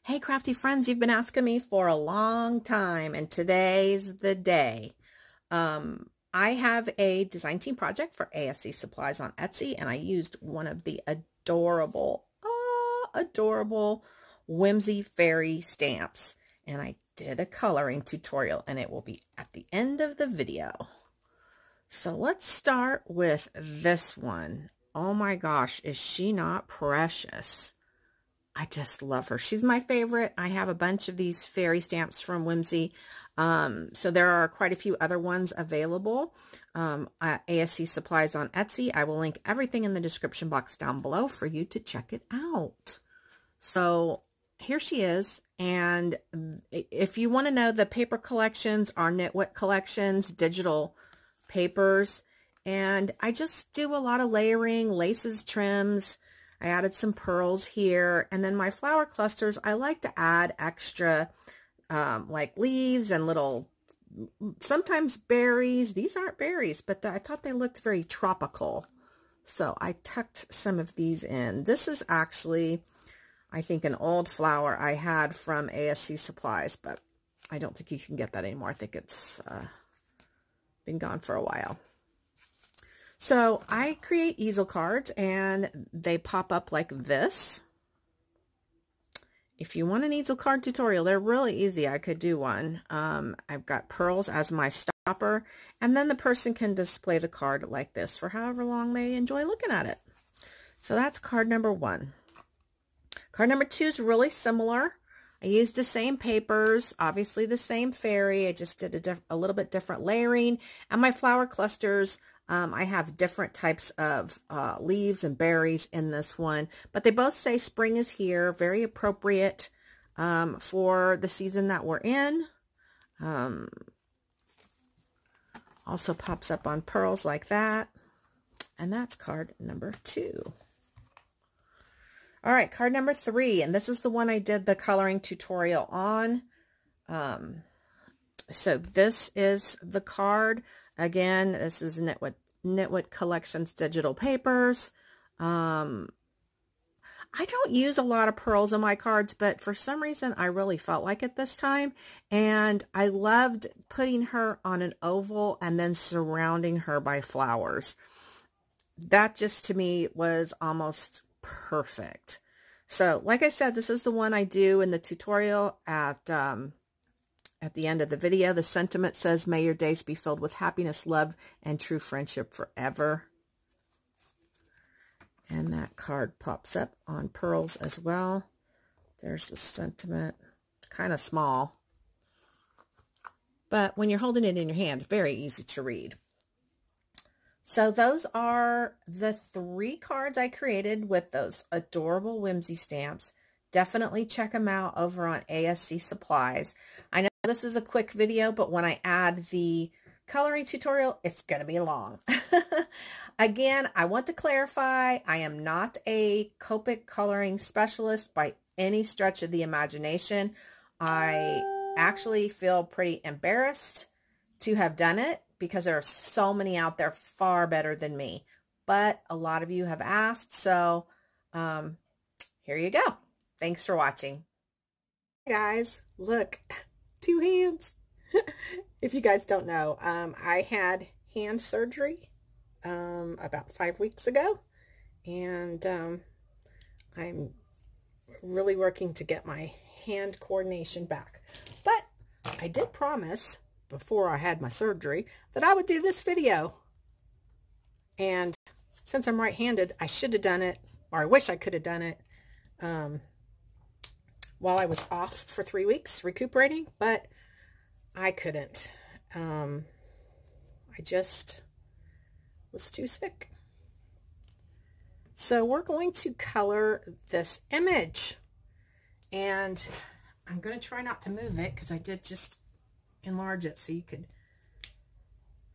Hey, crafty friends, you've been asking me for a long time, and today's the day. I have a design team project for ASC Supplies on Etsy, and I used one of the adorable Whimsey fairy stamps. And I did a coloring tutorial, and it will be at the end of the video. So let's start with this one. Oh my gosh, is she not precious? I just love her. She's my favorite. I have a bunch of these fairy stamps from Whimsey. So there are quite a few other ones available at ASC Supplies on Etsy. I will link everything in the description box down below for you to check it out. So here she is. And if you want to know, the paper collections are Knitwit collections, digital papers. And I just do a lot of layering, laces, trims. I added some pearls here, and then my flower clusters, I like to add extra like leaves and little, sometimes berries. These aren't berries, but I thought they looked very tropical. So I tucked some of these in. This is actually, I think, an old flower I had from ASC Supplies, but I don't think you can get that anymore. I think it's been gone for a while. So I create easel cards, and they pop up like this. If you want an easel card tutorial, they're really easy. I could do one. I've got pearls as my stopper, and then the person can display the card like this for however long they enjoy looking at it. So that's card number 1. Card number 2 is really similar. I used the same papers, obviously the same fairy. I just did a little bit different layering, and my flower clusters, I have different types of leaves and berries in this one, but they both say spring is here, very appropriate for the season that we're in. Also pops up on pearls like that, and that's card number 2. All right, card number 3, and this is the one I did the coloring tutorial on. So this is the card. Again, this is Knitwit Collections digital papers. I don't use a lot of pearls in my cards, but for some reason I really felt like it this time. And I loved putting her on an oval and then surrounding her by flowers. That just to me was almost perfect. So like I said, this is the one I do in the tutorial at the end of the video. The sentiment says, "May your days be filled with happiness, love, and true friendship forever." And that card pops up on pearls as well. There's the sentiment. Kind of small, but when you're holding it in your hand, very easy to read. So those are the 3 cards I created with those adorable Whimsey stamps. Definitely check them out over on ASC Supplies. I know this is a quick video, but when I add the coloring tutorial, it's going to be long. Again, I want to clarify, I am not a Copic coloring specialist by any stretch of the imagination. I actually feel pretty embarrassed to have done it because there are so many out there far better than me. But a lot of you have asked, so here you go. Thanks for watching. Hey guys, look, 2 hands. If you guys don't know, I had hand surgery about 5 weeks ago, and I'm really working to get my hand coordination back. But I did promise before I had my surgery that I would do this video. And since I'm right-handed, I should have done it, or I wish I could have done it while I was off for 3 weeks recuperating, but I couldn't. I just was too sick. So we're going to color this image, and I'm going to try not to move it because I did just enlarge it so you could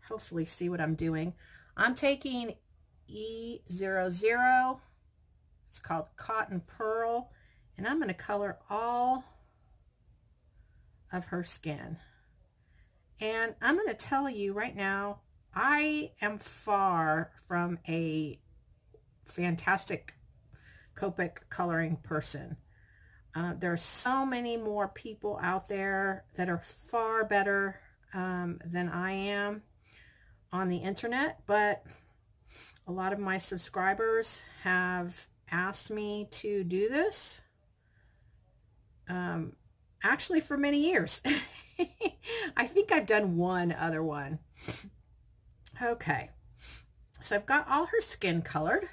hopefully see what I'm doing. I'm taking E00. It's called Cotton Pearl, and I'm going to color all of her skin. And I'm going to tell you right now, I am far from a fantastic Copic coloring person. There are so many more people out there that are far better than I am on the internet, but a lot of my subscribers have asked me to do this, actually for many years. I think I've done one other one. Okay, so I've got all her skin colored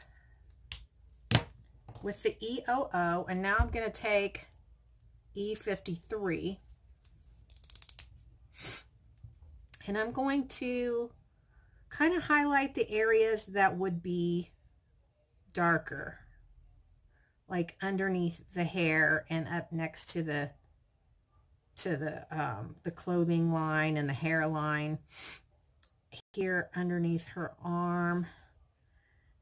with the EOO, and now I'm going to take E53, and I'm going to kind of highlight the areas that would be darker, like underneath the hair and up next to the clothing line and the hairline, here underneath her arm.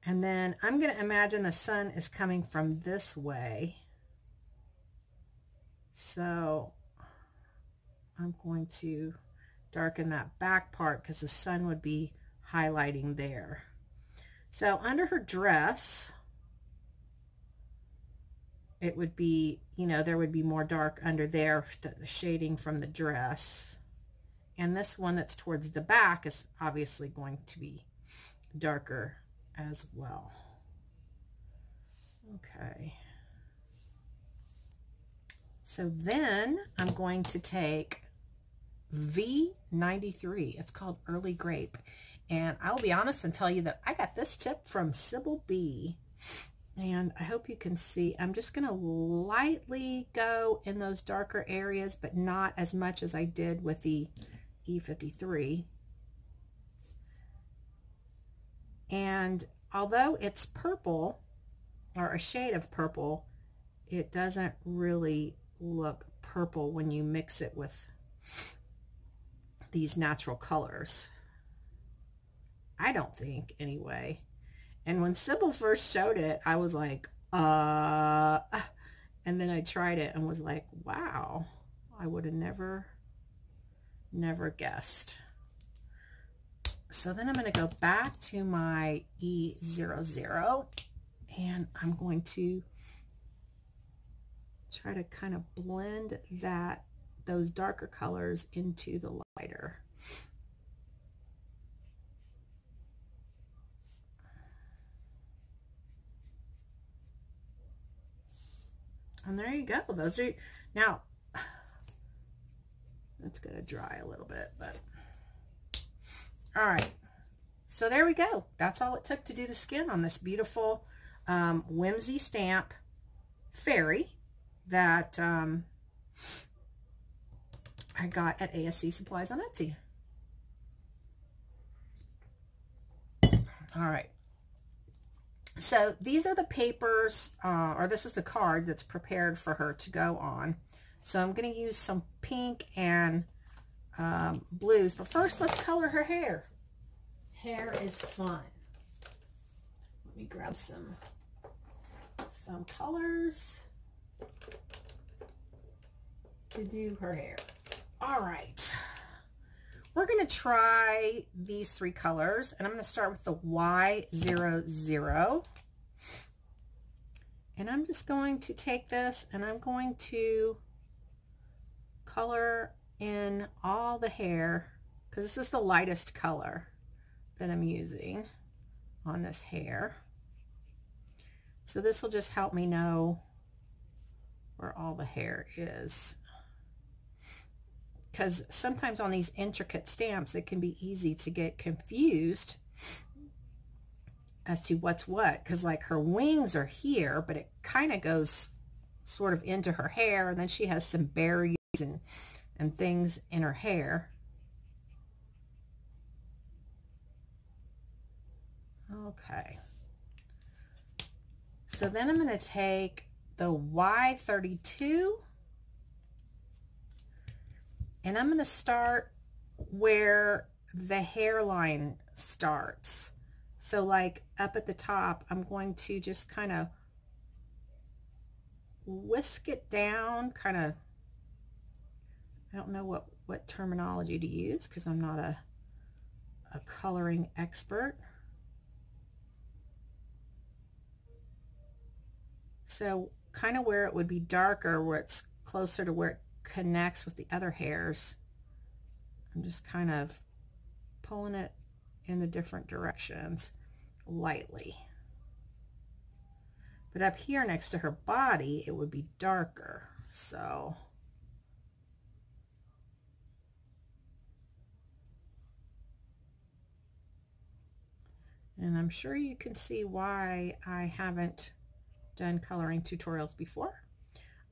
And then I'm going to imagine the sun is coming from this way, so I'm going to darken that back part because the sun would be highlighting there. So under her dress, it would be, you know, there would be more dark under there, the shading from the dress. And this one that's towards the back is obviously going to be darker as well. Okay. So then I'm going to take V93. It's called Early Grape. And I'll be honest and tell you that I got this tip from Sybil B. And I hope you can see, I'm just going to lightly go in those darker areas, but not as much as I did with the E53. And although it's purple, or a shade of purple, it doesn't really look purple when you mix it with these natural colors. I don't think, anyway. And when Sybil first showed it, I was like, and then I tried it and was like, wow, I would have never guessed. So then I'm going to go back to my E00, and I'm going to try to kind of blend those darker colors into the lighter. And there you go. Those are, now, it's going to dry a little bit, but all right. So there we go. That's all it took to do the skin on this beautiful Whimsey stamp fairy that I got at ASC Supplies on Etsy. All right. So these are the papers, or this is the card that's prepared for her to go on. So I'm going to use some pink and blues. But first, let's color her hair. Hair is fun. Let me grab some colors to do her hair. All right. We're going to try these three colors, and I'm going to start with the Y00. And I'm just going to take this and I'm going to color in all the hair, because this is the lightest color that I'm using on this hair. So this will just help me know where all the hair is. Because sometimes on these intricate stamps, it can be easy to get confused as to what's what. Because like her wings are here, but it kind of goes sort of into her hair. And then she has some berries and things in her hair. Okay. So then I'm going to take the Y32. And I'm going to start where the hairline starts. So like up at the top, I'm going to just kind of whisk it down, kind of, I don't know what terminology to use because I'm not a coloring expert. So kind of where it would be darker, where it's closer to where it connects with the other hairs. I'm just kind of pulling it in the different directions lightly. But up here next to her body, it would be darker. So and I'm sure you can see why I haven't done coloring tutorials before.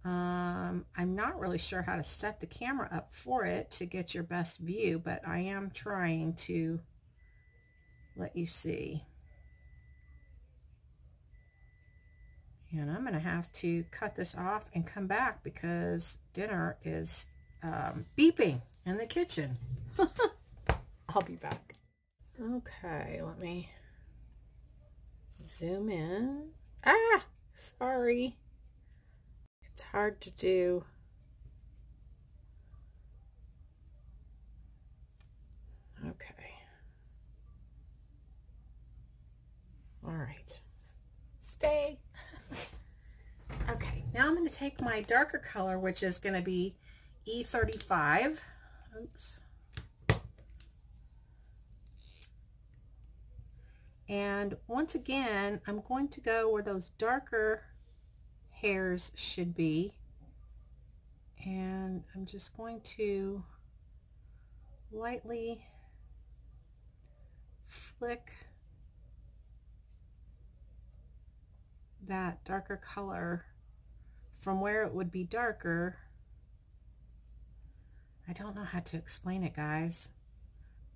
I'm not really sure how to set the camera up for it to get your best view, but I am trying to let you see. And I'm going to have to cut this off and come back because dinner is beeping in the kitchen. I'll be back. Okay, let me zoom in. Ah, sorry. It's hard to do. Okay. All right. Stay. Okay, now I'm going to take my darker color, which is going to be E35. Oops. And once again, I'm going to go where those darker hairs should be. And I'm just going to lightly flick that darker color from where it would be darker. I don't know how to explain it, guys.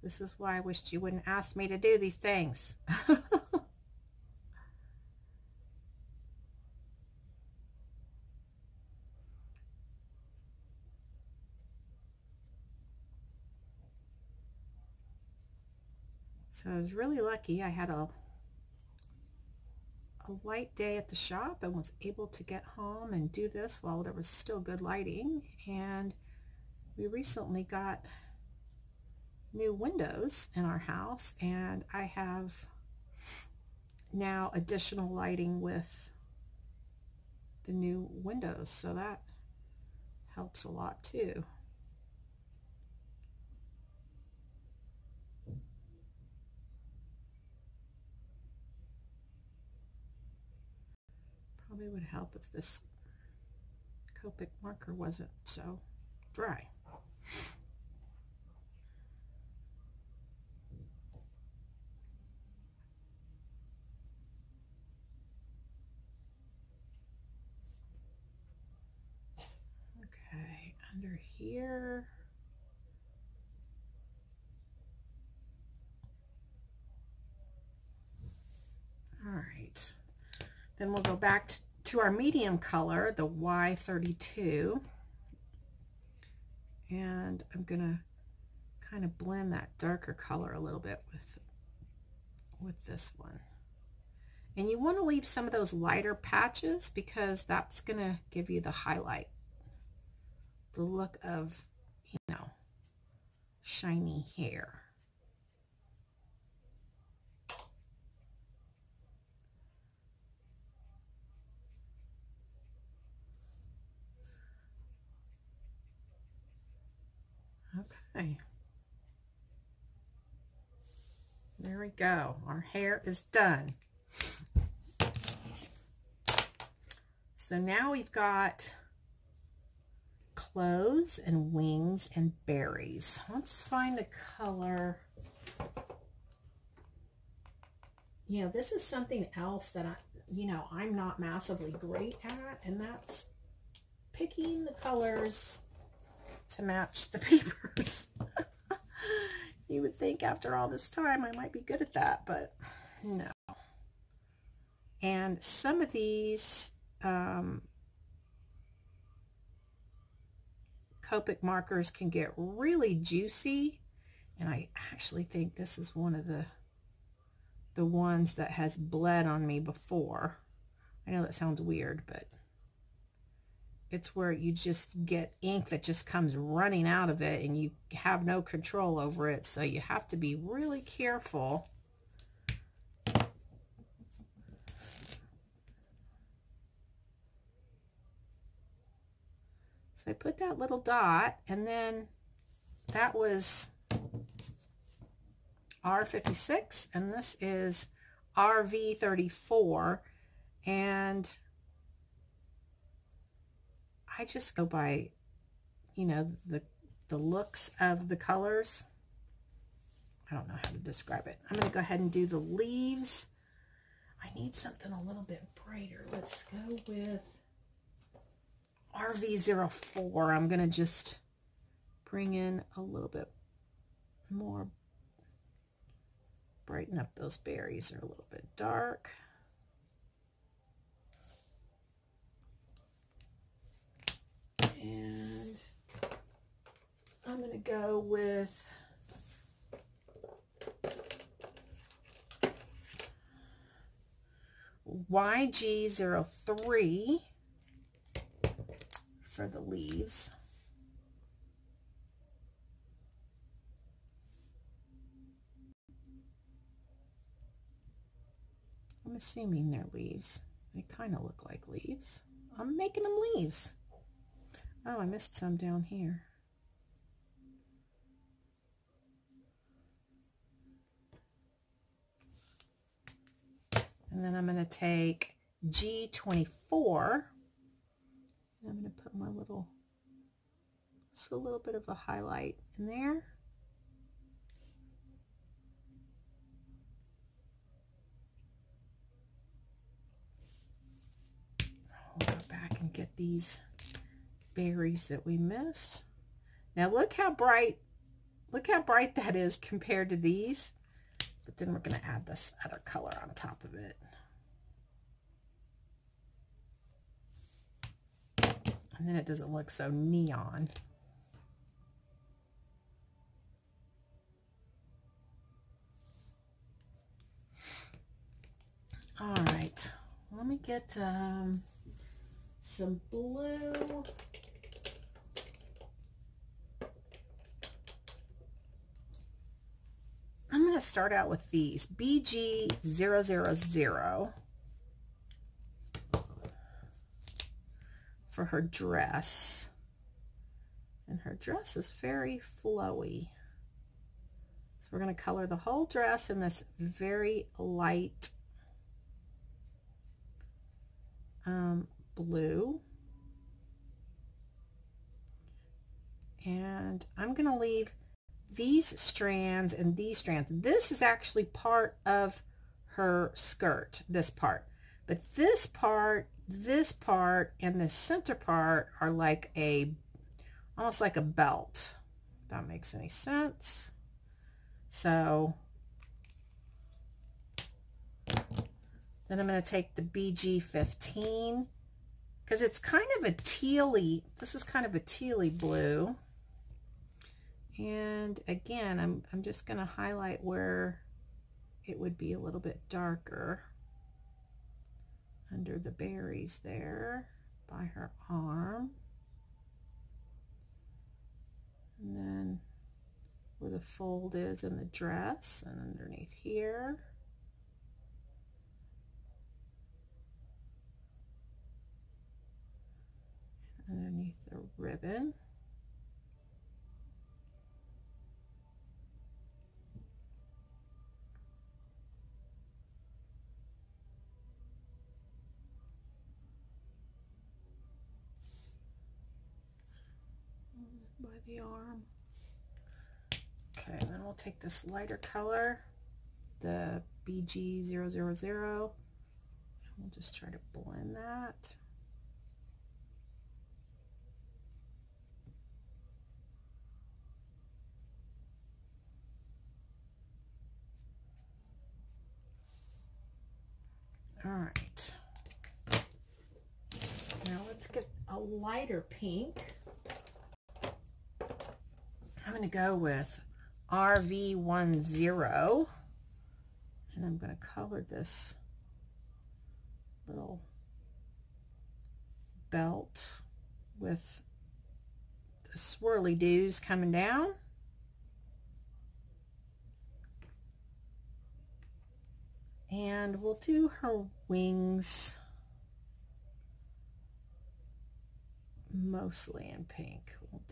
This is why I wished you wouldn't ask me to do these things. So I was really lucky. I had a light day at the shop and was able to get home and do this while there was still good lighting. And we recently got new windows in our house, and I have now additional lighting with the new windows, so that helps a lot too. Probably would help if this Copic marker wasn't so dry. Okay, under here. All right. Then we'll go back to our medium color, the Y32. And I'm going to kind of blend that darker color a little bit with this one. And you want to leave some of those lighter patches because that's going to give you the highlight, the look of, you know, shiny hair. Okay. There we go. Our hair is done. So now we've got clothes and wings and berries. Let's find a color. You know, this is something else that I'm not massively great at, and that's picking the colors to match the papers. You would think after all this time I might be good at that, but no. And some of these Copic markers can get really juicy, and I actually think this is one of the ones that has bled on me before. I know that sounds weird, but it's where you just get ink that just comes running out of it and you have no control over it, so you have to be really careful. So I put that little dot, and then that was R56, and this is RV34, and I just go by, you know, the looks of the colors. I don't know how to describe it. I'm going to go ahead and do the leaves. I need something a little bit brighter. Let's go with RV04. I'm going to just bring in a little bit more, brighten up those berries. They're a little bit dark. And I'm going to go with YG03 for the leaves. I'm assuming they're leaves. They kind of look like leaves. I'm making them leaves. Oh, I missed some down here. And then I'm going to take G24. And I'm going to put my little, just a little bit of a highlight in there. I'll go back and get these berries that we missed. Now look how bright that is compared to these. But then we're going to add this other color on top of it. And then it doesn't look so neon. All right, let me get some blue. I'm going to start out with these BG000 for her dress. And her dress is very flowy. So we're going to color the whole dress in this very light blue. And I'm going to leave these strands and these strands. This is actually part of her skirt, this part. But this part, and the center part are like almost like a belt. If that makes any sense. So then I'm going to take the BG15, because it's kind of a tealy, this is kind of a tealy blue. And again, I'm just going to highlight where it would be a little bit darker under the berries there by her arm. And then where the fold is in the dress and underneath here. Underneath the ribbon. By the arm. Okay, and then we'll take this lighter color, the BG000, and we'll just try to blend that. All right. Now let's get a lighter pink. I'm going to go with RV10, and I'm going to color this little belt with the swirly doos coming down. And we'll do her wings mostly in pink. We'll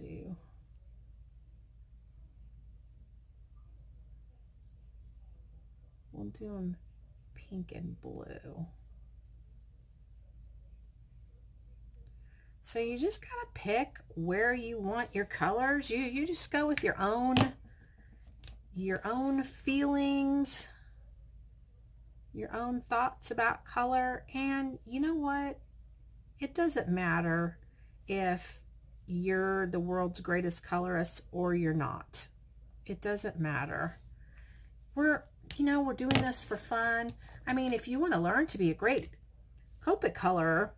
do them pink and blue. So you just gotta pick where you want your colors. You just go with your own feelings, your own thoughts about color. And you know what? It doesn't matter if you're the world's greatest colorist or you're not. It doesn't matter. We're doing this for fun. I mean, if you want to learn to be a great Copic colorer,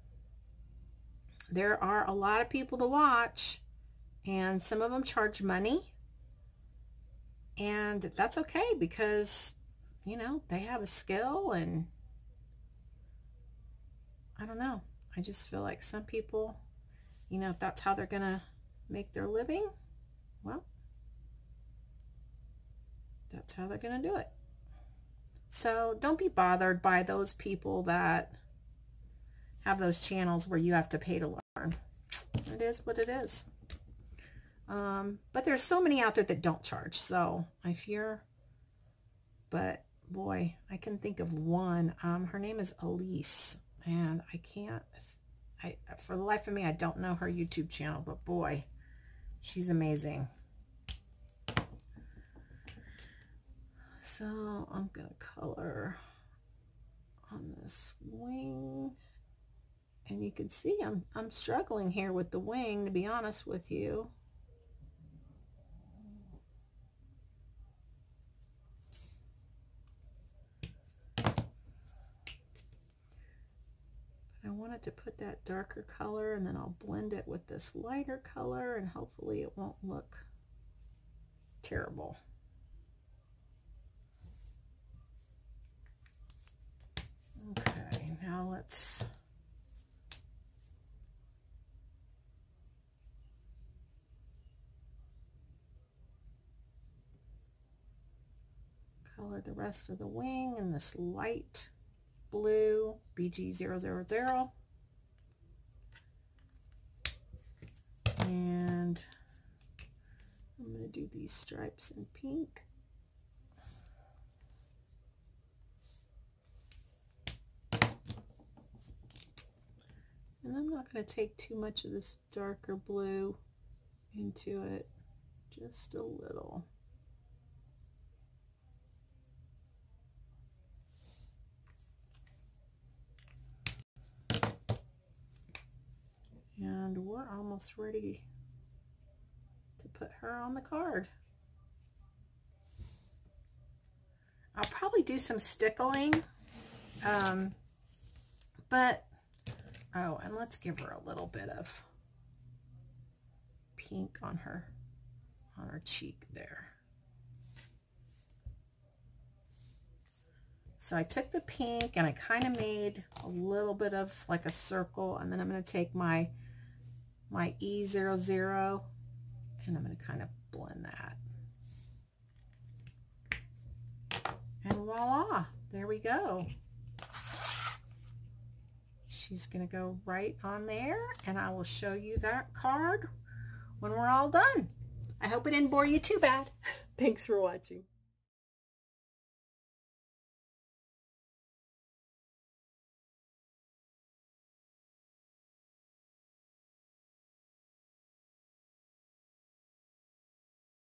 there are a lot of people to watch, and some of them charge money, and that's okay because, they have a skill. And I don't know. I just feel like some people, if that's how they're gonna make their living, well, that's how they're gonna do it. So don't be bothered by those people that have those channels where you have to pay to learn. It is what it is. But there's so many out there that don't charge. So but boy, I can think of one. Her name is Elise, and for the life of me, I don't know her YouTube channel, but boy, she's amazing. So I'm gonna color on this wing, and you can see I'm struggling here with the wing, to be honest with you. I wanted to put that darker color, and then I'll blend it with this lighter color, and hopefully it won't look terrible. Okay, now let's color the rest of the wing in this light blue, BG000. And I'm going to do these stripes in pink. And I'm not going to take too much of this darker blue into it, just a little. And we're almost ready to put her on the card. I'll probably do some stickling, but oh, and let's give her a little bit of pink on her cheek there. So I took the pink and I kind of made a little bit of like a circle, and then I'm going to take my E00 and I'm going to kind of blend that. And voila, there we go. She's going to go right on there, and I will show you that card when we're all done. I hope it didn't bore you too bad. Thanks for watching.